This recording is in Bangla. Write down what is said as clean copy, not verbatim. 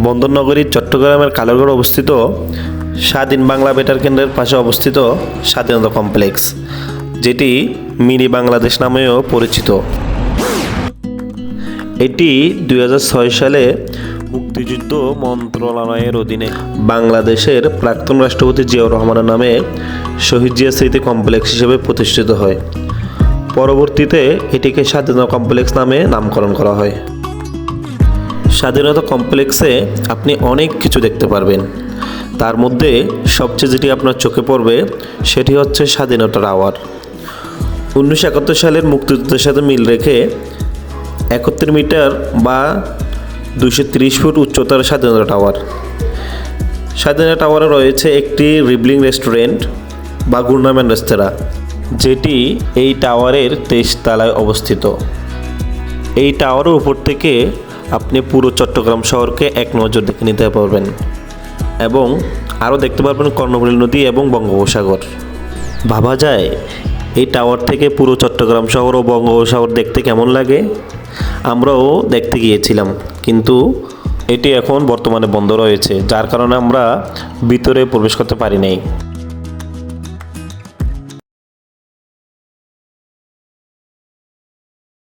বন্দরনগরী চট্টগ্রামের কালোরগড় অবস্থিত স্বাধীন বাংলা বেতার কেন্দ্রের পাশে অবস্থিত স্বাধীনতা কমপ্লেক্স, যেটি মিনি বাংলাদেশ নামেও পরিচিত। এটি 2006 সালে মুক্তিযুদ্ধ মন্ত্রণালয়ের অধীনে বাংলাদেশের প্রাক্তন রাষ্ট্রপতি জিয়াউর রহমানের নামে শহীদ জিয়া স্মৃতি কমপ্লেক্স হিসেবে প্রতিষ্ঠিত হয়। পরবর্তীতে এটিকে স্বাধীনতা কমপ্লেক্স নামে নামকরণ করা হয়। স্বাধীনতা কমপ্লেক্সে আপনি অনেক কিছু দেখতে পারবেন। তার মধ্যে সবচেয়ে যেটি আপনার চোখে পড়বে সেটি হচ্ছে স্বাধীনতা টাওয়ার। 1971 সালের মুক্তিযুদ্ধের সাথে মিল রেখে 71 মিটার বা 230 ফুট উচ্চতার স্বাধীনতা টাওয়ার। স্বাধীনতা টাওয়ারে রয়েছে একটি রিবলিং রেস্টুরেন্ট বা গুর্নাম্যান রেস্তোরাঁ, যেটি এই টাওয়ারের 23 তলায় অবস্থিত। এই টাওয়ারের উপর থেকে আপনি পুরো চট্টগ্রাম শহরকে এক নজর দেখে নিতে পারবেন এবং আরও দেখতে পারবেন কর্ণফুলী নদী এবং বঙ্গোপসাগর। ভাবা যায় এই টাওয়ার থেকে পুরো চট্টগ্রাম শহর ও বঙ্গোপসাগর দেখতে কেমন লাগে। আমরাও দেখতে গিয়েছিলাম, কিন্তু এটি এখন বর্তমানে বন্ধ রয়েছে, যার কারণে আমরা ভিতরে প্রবেশ করতে পারি নাই।